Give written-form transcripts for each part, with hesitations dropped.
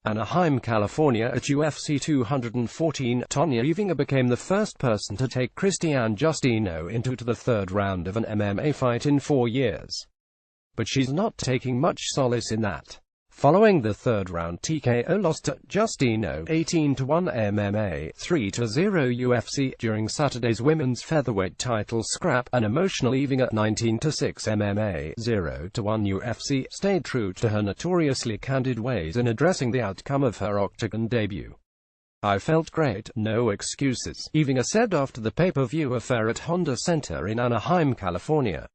Anaheim, California at UFC 214, Tonya Evinger became the first person to take Justino into the third round of an MMA fight in 4 years. But she's not taking much solace in that. Following the third-round TKO loss to Justino 18-1 MMA, 3-0 UFC, during Saturday's women's featherweight title scrap, an emotional Evinger 19-6 MMA, 0-1 UFC, stayed true to her notoriously candid ways in addressing the outcome of her octagon debut. "I felt great, no excuses," Evinger said after the pay-per-view affair at Honda Center in Anaheim, California.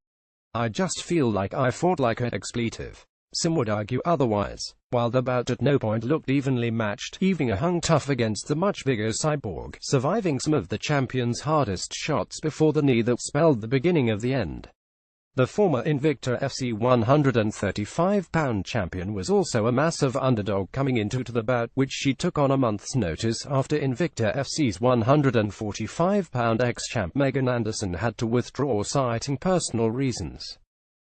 "I just feel like I fought like an expletive. Some would argue otherwise." While the bout at no point looked evenly matched, Evinger hung tough against the much bigger cyborg, surviving some of the champion's hardest shots before the knee that spelled the beginning of the end. The former Invicta FC 135-pound champion was also a massive underdog coming into the bout, which she took on a month's notice after Invicta FC's 145-pound ex-champ Megan Anderson had to withdraw citing personal reasons.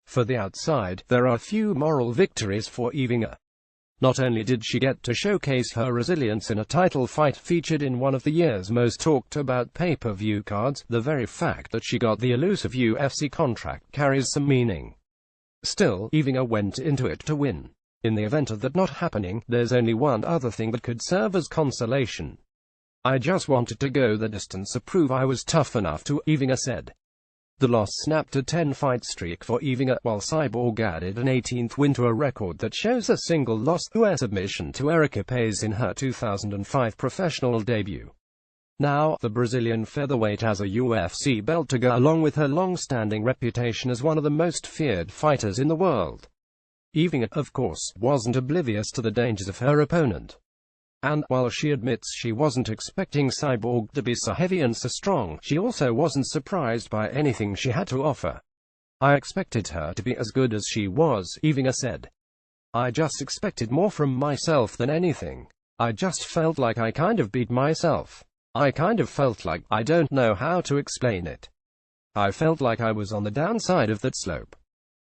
For the outside, there are few moral victories for Evinger. Not only did she get to showcase her resilience in a title fight featured in one of the year's most talked about pay-per-view cards, the very fact that she got the elusive UFC contract carries some meaning. Still, Evinger went into it to win. "In the event of that not happening, there's only one other thing that could serve as consolation. I just wanted to go the distance to prove I was tough enough to," Evinger said. The loss snapped a 10-fight streak for Evinger, while Cyborg added an 18th win to a record that shows a single loss through a submission to Erica Paes in her 2005 professional debut. Now, the Brazilian featherweight has a UFC belt to go along with her long-standing reputation as one of the most feared fighters in the world. Evinger, of course, wasn't oblivious to the dangers of her opponent. And, while she admits she wasn't expecting Cyborg to be so heavy and so strong, she also wasn't surprised by anything she had to offer. "I expected her to be as good as she was," Evinger said. "I just expected more from myself than anything. I just felt like I kind of beat myself. I kind of felt like, I don't know how to explain it. I felt like I was on the downside of that slope.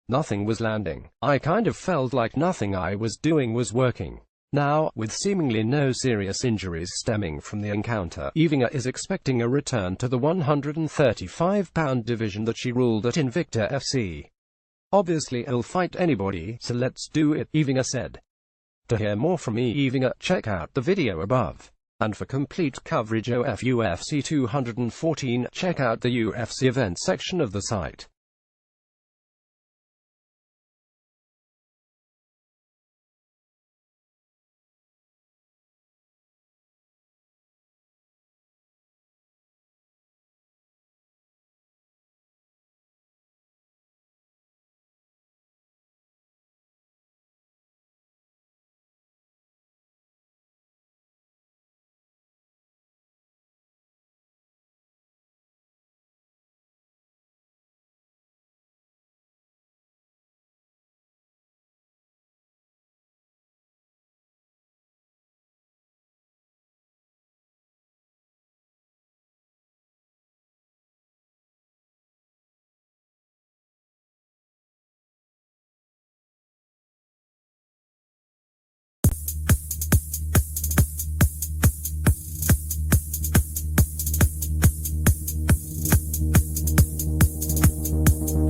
Nothing was landing. I kind of felt like nothing I was doing was working." Now, with seemingly no serious injuries stemming from the encounter, Evinger is expecting a return to the 135-pound division that she ruled at Invicta FC. "Obviously I'll fight anybody, so let's do it," Evinger said. To hear more from Evinger, check out the video above. And for complete coverage of UFC 214, check out the UFC events section of the site.